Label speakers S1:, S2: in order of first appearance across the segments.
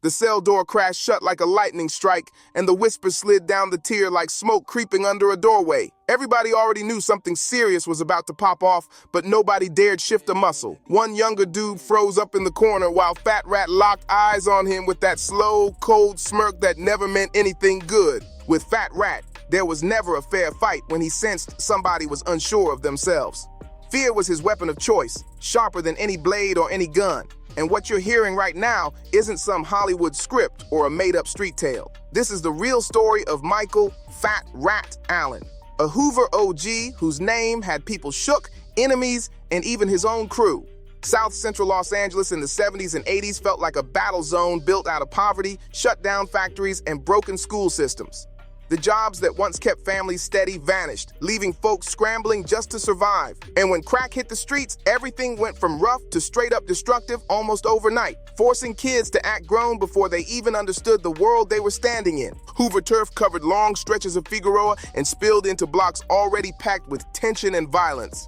S1: The cell door crashed shut like a lightning strike, and the whisper slid down the tier like smoke creeping under a doorway. Everybody already knew something serious was about to pop off, but nobody dared shift a muscle. One younger dude froze up in the corner while Fat Rat locked eyes on him with that slow, cold smirk that never meant anything good. With Fat Rat, there was never a fair fight when he sensed somebody was unsure of themselves. Fear was his weapon of choice, sharper than any blade or any gun. And what you're hearing right now isn't some Hollywood script or a made-up street tale. This is the real story of Michael Fat Rat Allen, a Hoover OG whose name had people shook, enemies, and even his own crew. South Central Los Angeles in the 70s and 80s felt like a battle zone built out of poverty, shut down factories, and broken school systems. The jobs that once kept families steady vanished, leaving folks scrambling just to survive. And when crack hit the streets, everything went from rough to straight up destructive almost overnight, forcing kids to act grown before they even understood the world they were standing in. Hoover turf covered long stretches of Figueroa and spilled into blocks already packed with tension and violence.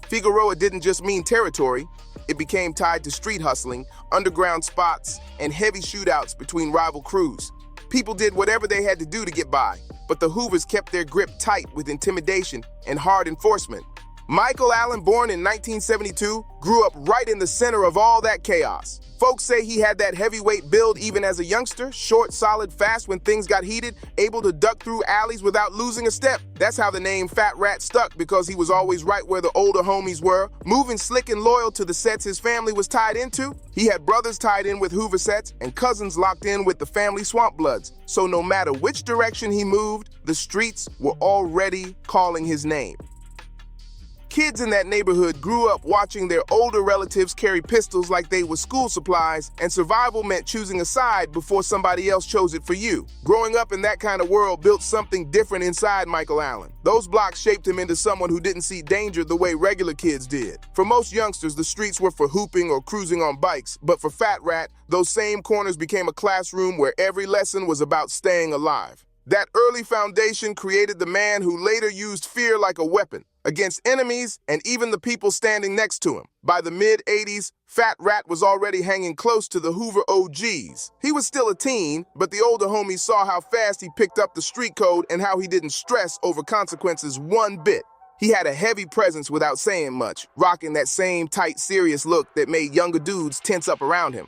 S1: Figueroa didn't just mean territory. It became tied to street hustling, underground spots, and heavy shootouts between rival crews. People did whatever they had to do to get by, but the Hoovers kept their grip tight with intimidation and hard enforcement. Michael Allen, born in 1972, grew up right in the center of all that chaos. Folks say he had that heavyweight build even as a youngster, short, solid, fast when things got heated, able to duck through alleys without losing a step. That's how the name Fat Rat stuck, because he was always right where the older homies were, moving slick and loyal to the sets his family was tied into. He had brothers tied in with Hoover sets and cousins locked in with the family Swamp Bloods. So no matter which direction he moved, the streets were already calling his name. Kids in that neighborhood grew up watching their older relatives carry pistols like they were school supplies, and survival meant choosing a side before somebody else chose it for you. Growing up in that kind of world built something different inside Michael Allen. Those blocks shaped him into someone who didn't see danger the way regular kids did. For most youngsters, the streets were for hooping or cruising on bikes, but for Fat Rat, those same corners became a classroom where every lesson was about staying alive. That early foundation created the man who later used fear like a weapon against enemies and even the people standing next to him. By the mid-80s, Fat Rat was already hanging close to the Hoover OGs. He was still a teen, but the older homies saw how fast he picked up the street code and how he didn't stress over consequences one bit. He had a heavy presence without saying much, rocking that same tight, serious look that made younger dudes tense up around him.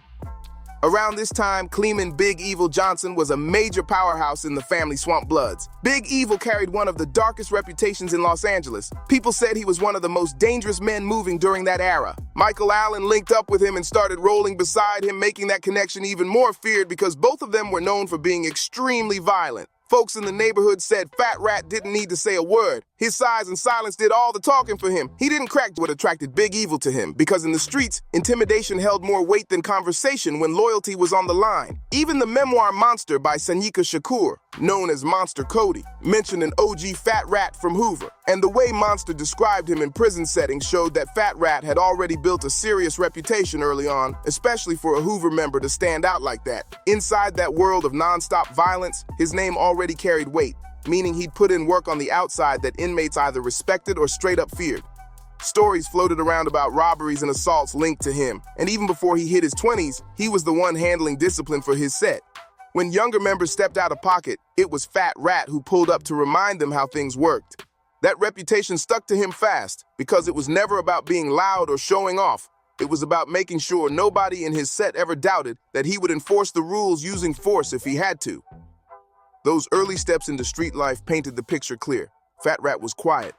S1: Around this time, Cleeman Big Evil Johnson was a major powerhouse in the family Swamp Bloods. Big Evil carried one of the darkest reputations in Los Angeles. People said he was one of the most dangerous men moving during that era. Michael Allen linked up with him and started rolling beside him, making that connection even more feared because both of them were known for being extremely violent. Folks in the neighborhood said Fat Rat didn't need to say a word. His size and silence did all the talking for him. He didn't crack what attracted Big Evil to him, because in the streets, intimidation held more weight than conversation when loyalty was on the line. Even the memoir Monster by Sanika Shakur, known as Monster Cody, mentioned an OG Fat Rat from Hoover. And the way Monster described him in prison settings showed that Fat Rat had already built a serious reputation early on, especially for a Hoover member to stand out like that. Inside that world of nonstop violence, his name already carried weight, meaning he'd put in work on the outside that inmates either respected or straight up feared. Stories floated around about robberies and assaults linked to him, and even before he hit his 20s, he was the one handling discipline for his set. When younger members stepped out of pocket, it was Fat Rat who pulled up to remind them how things worked. That reputation stuck to him fast, because it was never about being loud or showing off. It was about making sure nobody in his set ever doubted that he would enforce the rules using force if he had to. Those early steps into street life painted the picture clear. Fat Rat was quiet,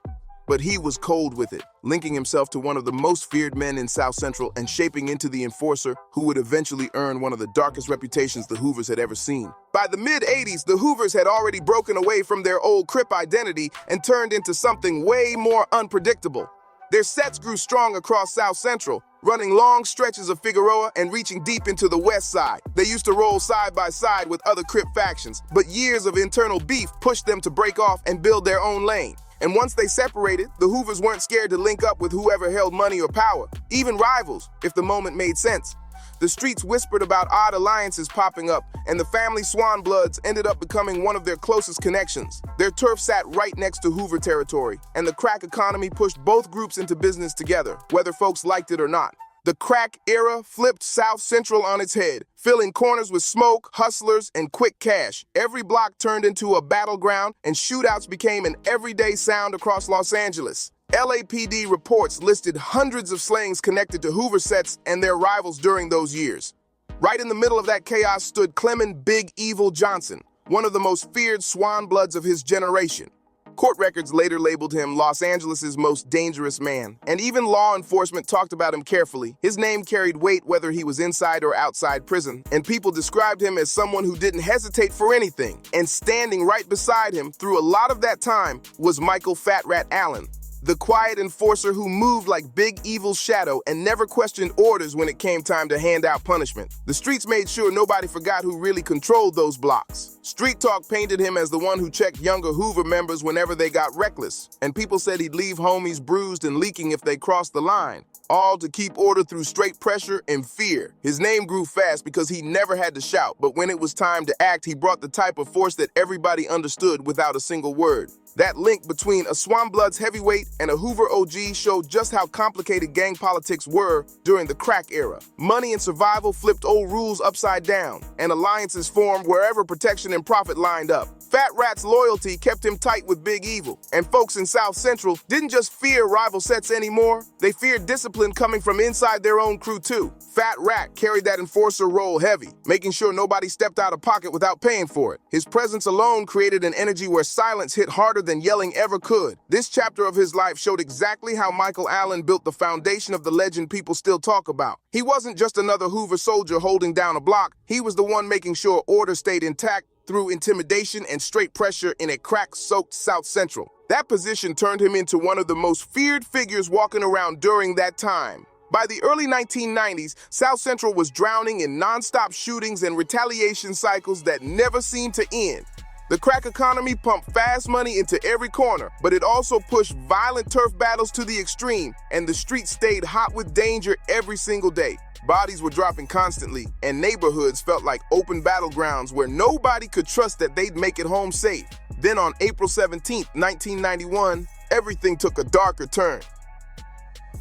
S1: but he was cold with it, linking himself to one of the most feared men in South Central and shaping into the enforcer who would eventually earn one of the darkest reputations the Hoovers had ever seen. By the mid-80s, the Hoovers had already broken away from their old Crip identity and turned into something way more unpredictable. Their sets grew strong across South Central, running long stretches of Figueroa and reaching deep into the West Side. They used to roll side by side with other Crip factions, but years of internal beef pushed them to break off and build their own lane. And once they separated, the Hoovers weren't scared to link up with whoever held money or power, even rivals, if the moment made sense. The streets whispered about odd alliances popping up, and the family Swan Bloods ended up becoming one of their closest connections. Their turf sat right next to Hoover territory, and the crack economy pushed both groups into business together, whether folks liked it or not. The crack era flipped South Central on its head, filling corners with smoke, hustlers, and quick cash. Every block turned into a battleground, and shootouts became an everyday sound across Los Angeles. LAPD reports listed hundreds of slayings connected to Hoover sets and their rivals during those years. Right in the middle of that chaos stood Clement Big Evil Johnson, one of the most feared swan bloods of his generation. Court records later labeled him Los Angeles' most dangerous man, and even law enforcement talked about him carefully. His name carried weight whether he was inside or outside prison, and people described him as someone who didn't hesitate for anything. And standing right beside him through a lot of that time was Michael Fat Rat Allen, the quiet enforcer who moved like Big Evil's shadow and never questioned orders when it came time to hand out punishment. The streets made sure nobody forgot who really controlled those blocks. Street talk painted him as the one who checked younger Hoover members whenever they got reckless, and people said he'd leave homies bruised and leaking if they crossed the line, all to keep order through straight pressure and fear. His name grew fast because he never had to shout, but when it was time to act, he brought the type of force that everybody understood without a single word. That link between a Swan Bloods heavyweight and a Hoover OG showed just how complicated gang politics were during the crack era. Money and survival flipped old rules upside down, and alliances formed wherever protection and profit lined up. Fat Rat's loyalty kept him tight with Big Evil, and folks in South Central didn't just fear rival sets anymore, they feared discipline coming from inside their own crew too. Fat Rat carried that enforcer role heavy, making sure nobody stepped out of pocket without paying for it. His presence alone created an energy where silence hit harder than yelling ever could. This chapter of his life showed exactly how Michael Allen built the foundation of the legend people still talk about. He wasn't just another Hoover soldier holding down a block, he was the one making sure order stayed intact through intimidation and straight pressure in a crack-soaked South Central. That position turned him into one of the most feared figures walking around during that time. By the early 1990s, South Central was drowning in non-stop shootings and retaliation cycles that never seemed to end. The crack economy pumped fast money into every corner, but it also pushed violent turf battles to the extreme, and the streets stayed hot with danger every single day. Bodies were dropping constantly, and neighborhoods felt like open battlegrounds where nobody could trust that they'd make it home safe. Then on April 17, 1991, everything took a darker turn.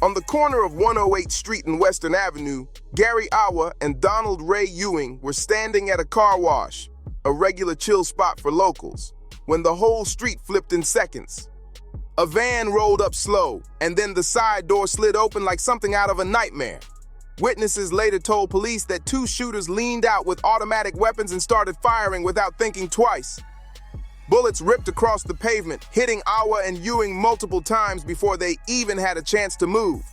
S1: On the corner of 108th Street and Western Avenue, Gary Awa and Donald Ray Ewing were standing at a car wash, a regular chill spot for locals, when the whole street flipped in seconds. A van rolled up slow, and then the side door slid open like something out of a nightmare. Witnesses later told police that two shooters leaned out with automatic weapons and started firing without thinking twice. Bullets ripped across the pavement, hitting Awa and Ewing multiple times before they even had a chance to move.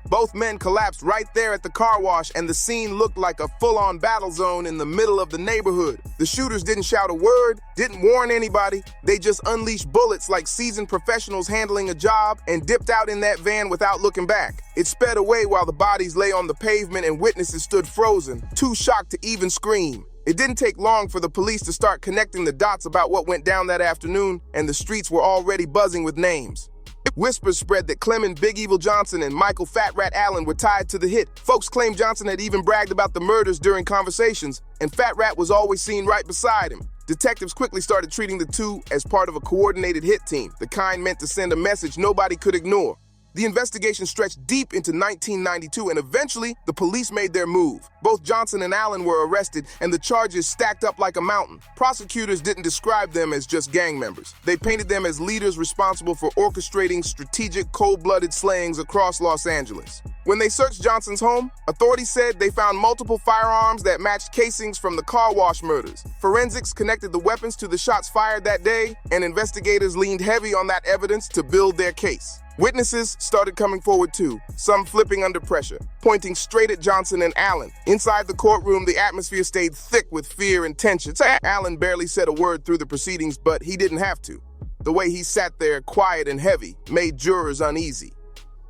S1: Both men collapsed right there at the car wash, and the scene looked like a full-on battle zone in the middle of the neighborhood. The shooters didn't shout a word, didn't warn anybody. They just unleashed bullets like seasoned professionals handling a job and dipped out in that van without looking back. It sped away while the bodies lay on the pavement and witnesses stood frozen, too shocked to even scream. It didn't take long for the police to start connecting the dots about what went down that afternoon, and the streets were already buzzing with names. Whispers spread that Clement Big Evil Johnson and Michael Fat Rat Allen were tied to the hit. Folks claimed Johnson had even bragged about the murders during conversations, and Fat Rat was always seen right beside him. Detectives quickly started treating the two as part of a coordinated hit team, the kind meant to send a message nobody could ignore. The investigation stretched deep into 1992, and eventually, the police made their move. Both Johnson and Allen were arrested, and the charges stacked up like a mountain. Prosecutors didn't describe them as just gang members. They painted them as leaders responsible for orchestrating strategic, cold-blooded slayings across Los Angeles. When they searched Johnson's home, authorities said they found multiple firearms that matched casings from the car wash murders. Forensics connected the weapons to the shots fired that day, and investigators leaned heavy on that evidence to build their case. Witnesses started coming forward too, some flipping under pressure, pointing straight at Johnson and Allen. Inside the courtroom, the atmosphere stayed thick with fear and tension. Allen barely said a word through the proceedings, but he didn't have to. The way he sat there, quiet and heavy, made jurors uneasy.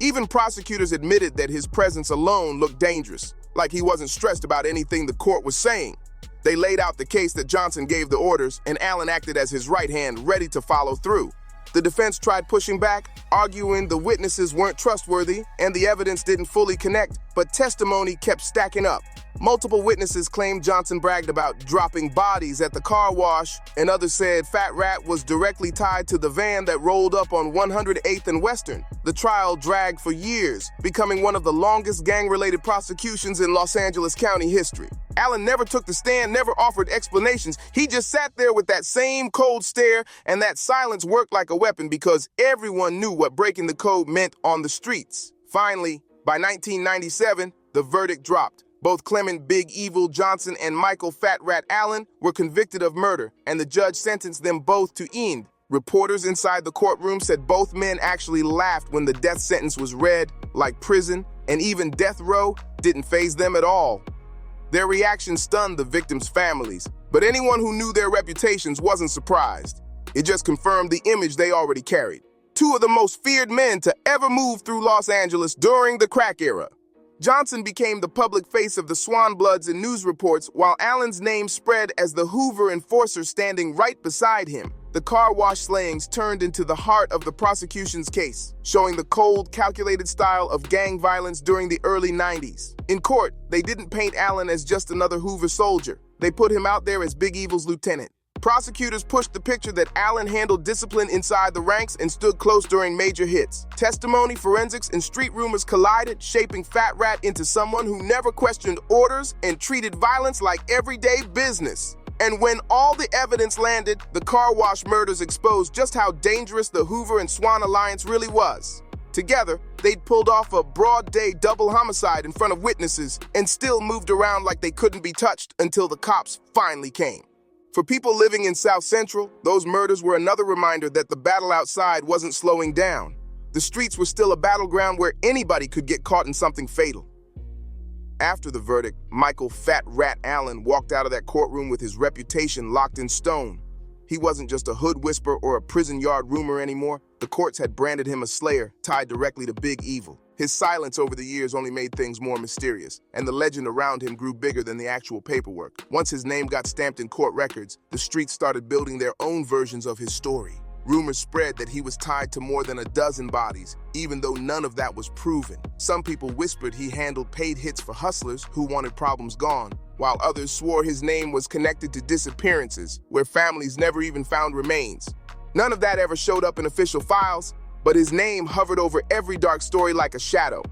S1: Even prosecutors admitted that his presence alone looked dangerous, like he wasn't stressed about anything the court was saying. They laid out the case that Johnson gave the orders, and Allen acted as his right hand, ready to follow through. The defense tried pushing back, arguing the witnesses weren't trustworthy and the evidence didn't fully connect, but testimony kept stacking up. Multiple witnesses claimed Johnson bragged about dropping bodies at the car wash, and others said Fat Rat was directly tied to the van that rolled up on 108th and Western. The trial dragged for years, becoming one of the longest gang-related prosecutions in Los Angeles County history. Allen never took the stand, never offered explanations. He just sat there with that same cold stare, and that silence worked like a weapon because everyone knew what breaking the code meant on the streets. Finally, by 1997, the verdict dropped. Both Clement Big Evil Johnson and Michael Fat Rat Allen were convicted of murder, and the judge sentenced them both to end. Reporters inside the courtroom said both men actually laughed when the death sentence was read, like prison, and even death row didn't faze them at all. Their reaction stunned the victims' families, but anyone who knew their reputations wasn't surprised. It just confirmed the image they already carried. Two of the most feared men to ever move through Los Angeles during the crack era. Johnson became the public face of the Swan Bloods in news reports, while Allen's name spread as the Hoover enforcer standing right beside him. The car wash slayings turned into the heart of the prosecution's case, showing the cold, calculated style of gang violence during the early 90s. In court, they didn't paint Allen as just another Hoover soldier. They put him out there as Big Evil's lieutenant. Prosecutors pushed the picture that Allen handled discipline inside the ranks and stood close during major hits. Testimony, forensics, and street rumors collided, shaping Fat Rat into someone who never questioned orders and treated violence like everyday business. And when all the evidence landed, the car wash murders exposed just how dangerous the Hoover and Swan alliance really was. Together, they'd pulled off a broad-day double homicide in front of witnesses and still moved around like they couldn't be touched until the cops finally came. For people living in South Central, those murders were another reminder that the battle outside wasn't slowing down. The streets were still a battleground where anybody could get caught in something fatal. After the verdict, Michael Fat Rat Allen walked out of that courtroom with his reputation locked in stone. He wasn't just a hood whisperer or a prison yard rumor anymore. The courts had branded him a slayer tied directly to Big Evil. His silence over the years only made things more mysterious, and the legend around him grew bigger than the actual paperwork. Once his name got stamped in court records, the streets started building their own versions of his story. Rumors spread that he was tied to more than a dozen bodies, even though none of that was proven. Some people whispered he handled paid hits for hustlers who wanted problems gone, while others swore his name was connected to disappearances, where families never even found remains. None of that ever showed up in official files, but his name hovered over every dark story like a shadow.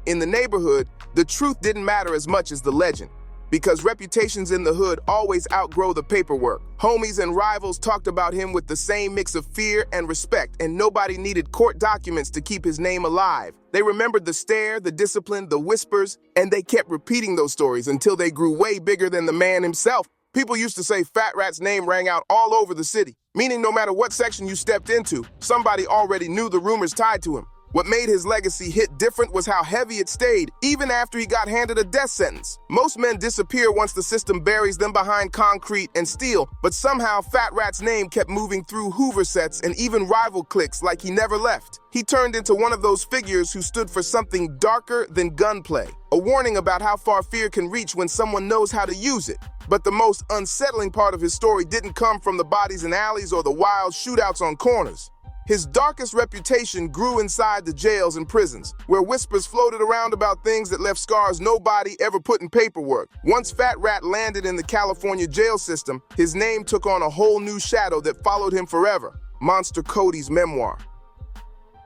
S1: In the neighborhood, the truth didn't matter as much as the legend, because reputations in the hood always outgrow the paperwork. Homies and rivals talked about him with the same mix of fear and respect, and nobody needed court documents to keep his name alive. They remembered the stare, the discipline, the whispers, and they kept repeating those stories until they grew way bigger than the man himself. People used to say Fat Rat's name rang out all over the city, meaning no matter what section you stepped into, somebody already knew the rumors tied to him. What made his legacy hit different was how heavy it stayed, even after he got handed a death sentence. Most men disappear once the system buries them behind concrete and steel, but somehow Fat Rat's name kept moving through Hoover sets and even rival cliques like he never left. He turned into one of those figures who stood for something darker than gunplay, a warning about how far fear can reach when someone knows how to use it. But the most unsettling part of his story didn't come from the bodies in alleys or the wild shootouts on corners. His darkest reputation grew inside the jails and prisons, where whispers floated around about things that left scars nobody ever put in paperwork. Once Fat Rat landed in the California jail system, his name took on a whole new shadow that followed him forever: Monster Cody's memoir.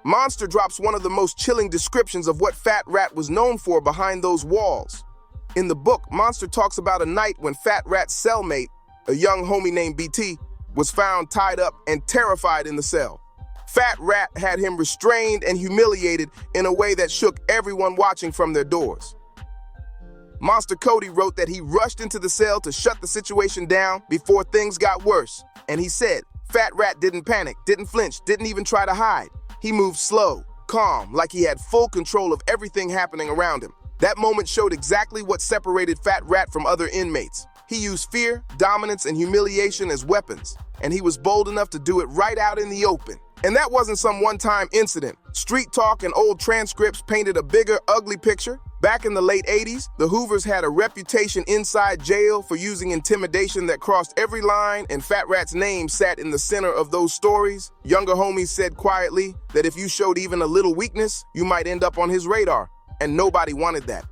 S1: Monster drops one of the most chilling descriptions of what Fat Rat was known for behind those walls. In the book, Monster talks about a night when Fat Rat's cellmate, a young homie named BT, was found tied up and terrified in the cell. Fat Rat had him restrained and humiliated in a way that shook everyone watching from their doors. Monster Cody wrote that he rushed into the cell to shut the situation down before things got worse. And he said, Fat Rat didn't panic, didn't flinch, didn't even try to hide. He moved slow, calm, like he had full control of everything happening around him. That moment showed exactly what separated Fat Rat from other inmates. He used fear, dominance, and humiliation as weapons, and he was bold enough to do it right out in the open. And that wasn't some one-time incident. Street talk and old transcripts painted a bigger, ugly picture. Back in the late 80s, the Hoovers had a reputation inside jail for using intimidation that crossed every line, and Fat Rat's name sat in the center of those stories. Younger homies said quietly that if you showed even a little weakness, you might end up on his radar, and nobody wanted that.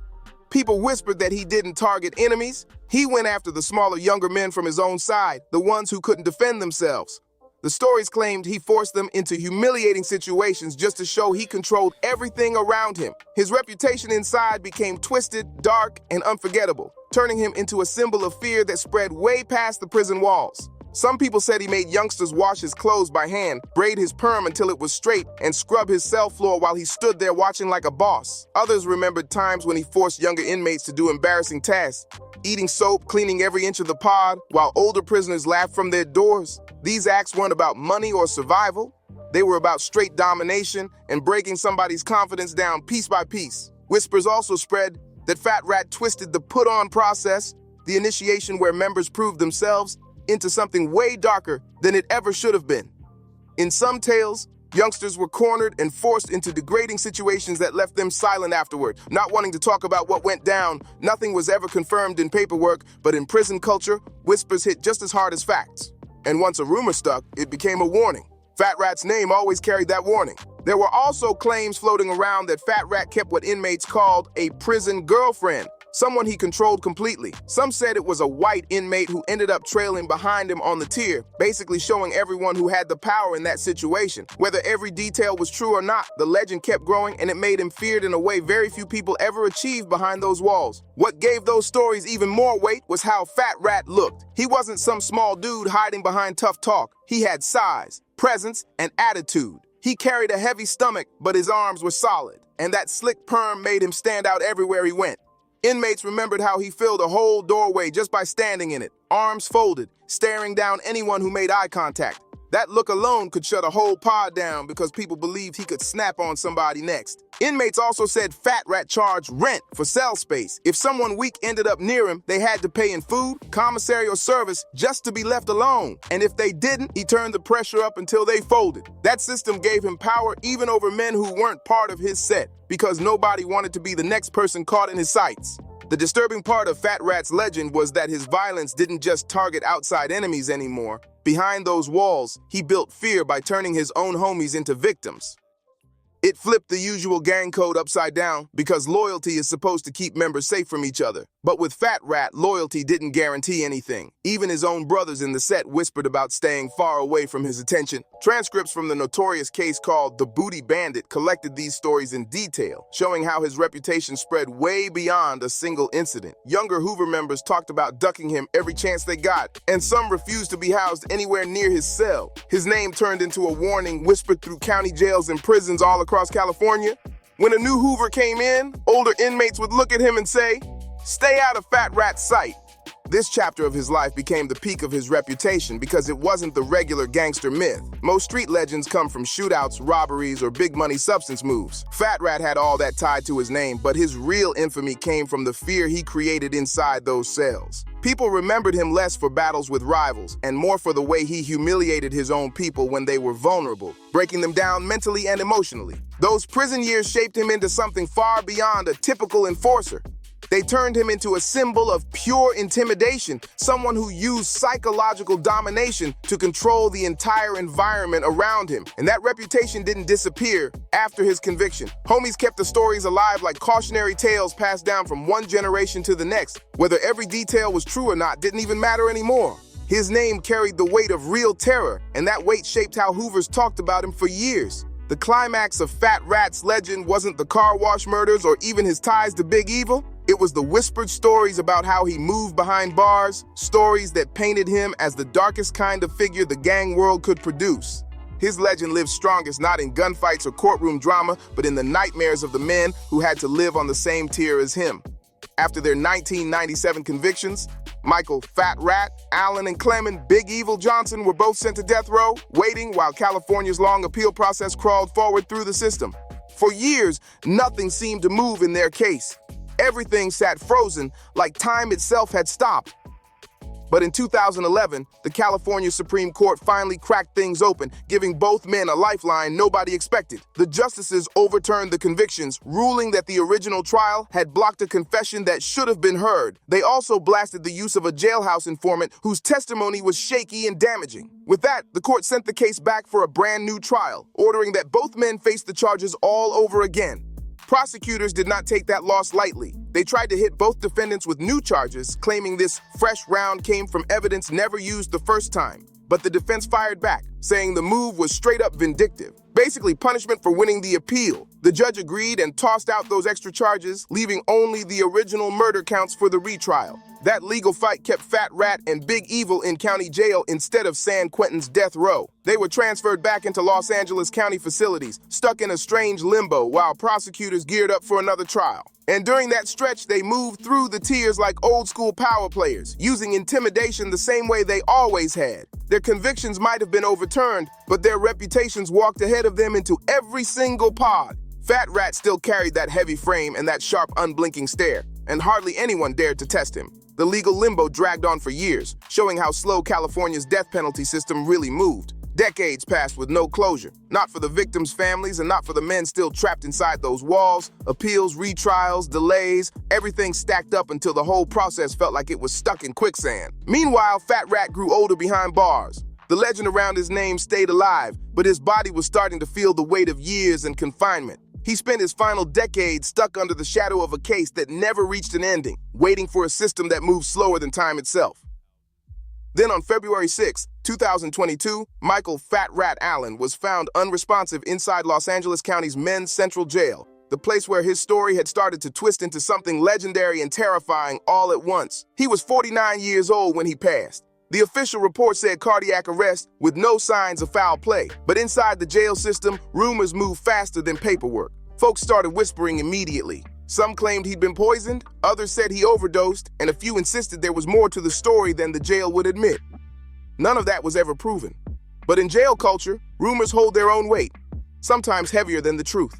S1: People whispered that he didn't target enemies. He went after the smaller, younger men from his own side, the ones who couldn't defend themselves. The stories claimed he forced them into humiliating situations just to show he controlled everything around him. His reputation inside became twisted, dark, and unforgettable, turning him into a symbol of fear that spread way past the prison walls. Some people said he made youngsters wash his clothes by hand, braid his perm until it was straight, and scrub his cell floor while he stood there watching like a boss. Others remembered times when he forced younger inmates to do embarrassing tasks, eating soap, cleaning every inch of the pod, while older prisoners laughed from their doors. These acts weren't about money or survival. They were about straight domination and breaking somebody's confidence down piece by piece. Whispers also spread that Fat Rat twisted the put-on process, the initiation where members proved themselves, into something way darker than it ever should have been. In some tales, youngsters were cornered and forced into degrading situations that left them silent afterward, not wanting to talk about what went down. Nothing was ever confirmed in paperwork, but in prison culture, whispers hit just as hard as facts. And once a rumor stuck, it became a warning. Fat Rat's name always carried that warning. There were also claims floating around that Fat Rat kept what inmates called a prison girlfriend, someone he controlled completely. Some said it was a white inmate who ended up trailing behind him on the tier, basically showing everyone who had the power in that situation. Whether every detail was true or not, the legend kept growing and it made him feared in a way very few people ever achieved behind those walls. What gave those stories even more weight was how Fat Rat looked. He wasn't some small dude hiding behind tough talk. He had size, presence, and attitude. He carried a heavy stomach, but his arms were solid, and that slick perm made him stand out everywhere he went. Inmates remembered how he filled a whole doorway just by standing in it, arms folded, staring down anyone who made eye contact. That look alone could shut a whole pod down because people believed he could snap on somebody next. Inmates also said Fat Rat charged rent for cell space. If someone weak ended up near him, they had to pay in food, commissary, or service just to be left alone. And if they didn't, he turned the pressure up until they folded. That system gave him power even over men who weren't part of his set, because nobody wanted to be the next person caught in his sights. The disturbing part of Fat Rat's legend was that his violence didn't just target outside enemies anymore. Behind those walls, he built fear by turning his own homies into victims. It flipped the usual gang code upside down because loyalty is supposed to keep members safe from each other. But with Fat Rat, loyalty didn't guarantee anything. Even his own brothers in the set whispered about staying far away from his attention. Transcripts from the notorious case called The Booty Bandit collected these stories in detail, showing how his reputation spread way beyond a single incident. Younger Hoover members talked about ducking him every chance they got, and some refused to be housed anywhere near his cell. His name turned into a warning whispered through county jails and prisons all across California. When a new Hoover came in, older inmates would look at him and say, "Stay out of Fat Rat's sight." This chapter of his life became the peak of his reputation because it wasn't the regular gangster myth. Most street legends come from shootouts, robberies, or big money substance moves. Fat Rat had all that tied to his name, but his real infamy came from the fear he created inside those cells. People remembered him less for battles with rivals and more for the way he humiliated his own people when they were vulnerable, breaking them down mentally and emotionally. Those prison years shaped him into something far beyond a typical enforcer. They turned him into a symbol of pure intimidation, someone who used psychological domination to control the entire environment around him. And that reputation didn't disappear after his conviction. Homies kept the stories alive like cautionary tales passed down from one generation to the next. Whether every detail was true or not didn't even matter anymore. His name carried the weight of real terror, and that weight shaped how Hoovers talked about him for years. The climax of Fat Rat's legend wasn't the car wash murders or even his ties to Big Evil. It was the whispered stories about how he moved behind bars, stories that painted him as the darkest kind of figure the gang world could produce. His legend lives strongest not in gunfights or courtroom drama, but in the nightmares of the men who had to live on the same tier as him. After their 1997 convictions, Michael Fat Rat, Allen, and Clement Big Evil Johnson were both sent to death row, waiting while California's long appeal process crawled forward through the system. For years, nothing seemed to move in their case. Everything sat frozen, like time itself had stopped. But in 2011, the California Supreme Court finally cracked things open, giving both men a lifeline nobody expected. The justices overturned the convictions, ruling that the original trial had blocked a confession that should have been heard. They also blasted the use of a jailhouse informant whose testimony was shaky and damaging. With that, the court sent the case back for a brand new trial, ordering that both men face the charges all over again. Prosecutors did not take that loss lightly. They tried to hit both defendants with new charges, claiming this fresh round came from evidence never used the first time. But the defense fired back, saying the move was straight up vindictive, basically punishment for winning the appeal. The judge agreed and tossed out those extra charges, leaving only the original murder counts for the retrial. That legal fight kept Fat Rat and Big Evil in county jail instead of San Quentin's death row. They were transferred back into Los Angeles County facilities, stuck in a strange limbo while prosecutors geared up for another trial. And during that stretch, they moved through the tiers like old-school power players, using intimidation the same way they always had. Their convictions might have been overturned, but their reputations walked ahead of them into every single pod. Fat Rat still carried that heavy frame and that sharp, unblinking stare, and hardly anyone dared to test him. The legal limbo dragged on for years, showing how slow California's death penalty system really moved. Decades passed with no closure, not for the victims' families and not for the men still trapped inside those walls. Appeals, retrials, delays, everything stacked up until the whole process felt like it was stuck in quicksand. Meanwhile, Fat Rat grew older behind bars. The legend around his name stayed alive, but his body was starting to feel the weight of years and confinement. He spent his final decade stuck under the shadow of a case that never reached an ending, waiting for a system that moved slower than time itself. Then on February 6, 2022, Michael Fat Rat Allen was found unresponsive inside Los Angeles County's Men's Central Jail, the place where his story had started to twist into something legendary and terrifying all at once. He was 49 years old when he passed. The official report said cardiac arrest with no signs of foul play, but inside the jail system, rumors moved faster than paperwork. Folks started whispering immediately. Some claimed he'd been poisoned, others said he overdosed, and a few insisted there was more to the story than the jail would admit. None of that was ever proven. But in jail culture, rumors hold their own weight, sometimes heavier than the truth.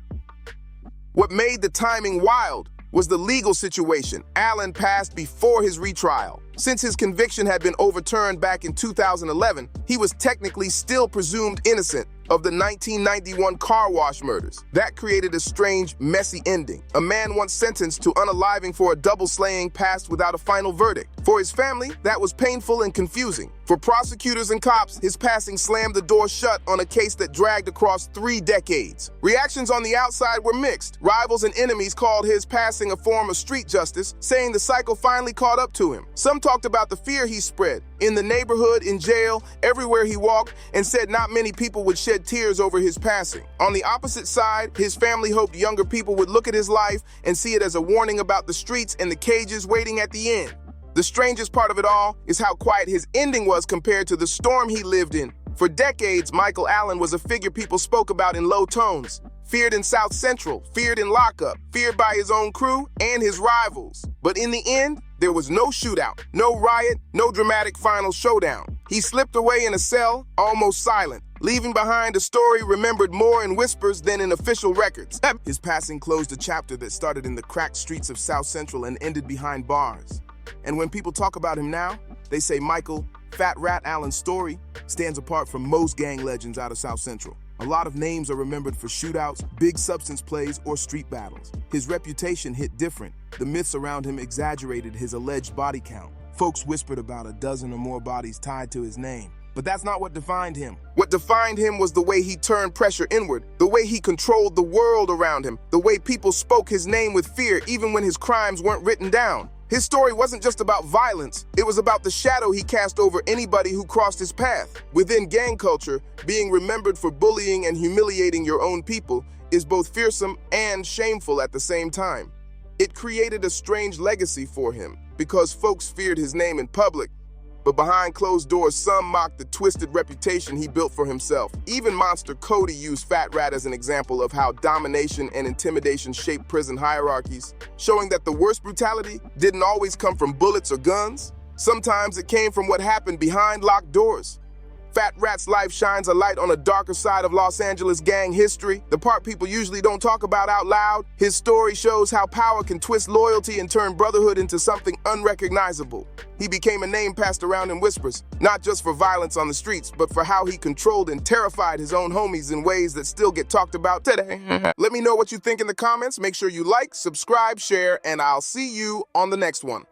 S1: What made the timing wild was the legal situation Allen passed before his retrial. Since his conviction had been overturned back in 2011, he was technically still presumed innocent of the 1991 car wash murders. That created a strange, messy ending. A man once sentenced to unaliving for a double slaying passed without a final verdict. For his family, that was painful and confusing. For prosecutors and cops, his passing slammed the door shut on a case that dragged across 3 decades. Reactions on the outside were mixed. Rivals and enemies called his passing a form of street justice, saying the cycle finally caught up to him. Some talked about the fear he spread in the neighborhood, in jail, everywhere he walked, and said not many people would shed tears over his passing. On the opposite side, his family hoped younger people would look at his life and see it as a warning about the streets and the cages waiting at the end. The strangest part of it all is how quiet his ending was compared to the storm he lived in. For decades, Michael Allen was a figure people spoke about in low tones. Feared in South Central, feared in lockup, feared by his own crew and his rivals. But in the end, there was no shootout, no riot, no dramatic final showdown. He slipped away in a cell, almost silent, leaving behind a story remembered more in whispers than in official records. His passing closed a chapter that started in the cracked streets of South Central and ended behind bars. And when people talk about him now, they say Michael Fat Rat Allen's story stands apart from most gang legends out of South Central. A lot of names are remembered for shootouts, big substance plays, or street battles. His reputation hit different. The myths around him exaggerated his alleged body count. Folks whispered about a dozen or more bodies tied to his name. But that's not what defined him. What defined him was the way he turned pressure inward, the way he controlled the world around him, the way people spoke his name with fear even when his crimes weren't written down. His story wasn't just about violence, it was about the shadow he cast over anybody who crossed his path. Within gang culture, being remembered for bullying and humiliating your own people is both fearsome and shameful at the same time. It created a strange legacy for him because folks feared his name in public, but behind closed doors, some mocked the twisted reputation he built for himself. Even Monster Cody used Fat Rat as an example of how domination and intimidation shaped prison hierarchies, showing that the worst brutality didn't always come from bullets or guns. Sometimes it came from what happened behind locked doors. Fat Rat's life shines a light on a darker side of Los Angeles gang history, the part people usually don't talk about out loud. His story shows how power can twist loyalty and turn brotherhood into something unrecognizable. He became a name passed around in whispers, not just for violence on the streets, but for how he controlled and terrified his own homies in ways that still get talked about today. Let me know what you think in the comments. Make sure you like, subscribe, share, and I'll see you on the next one.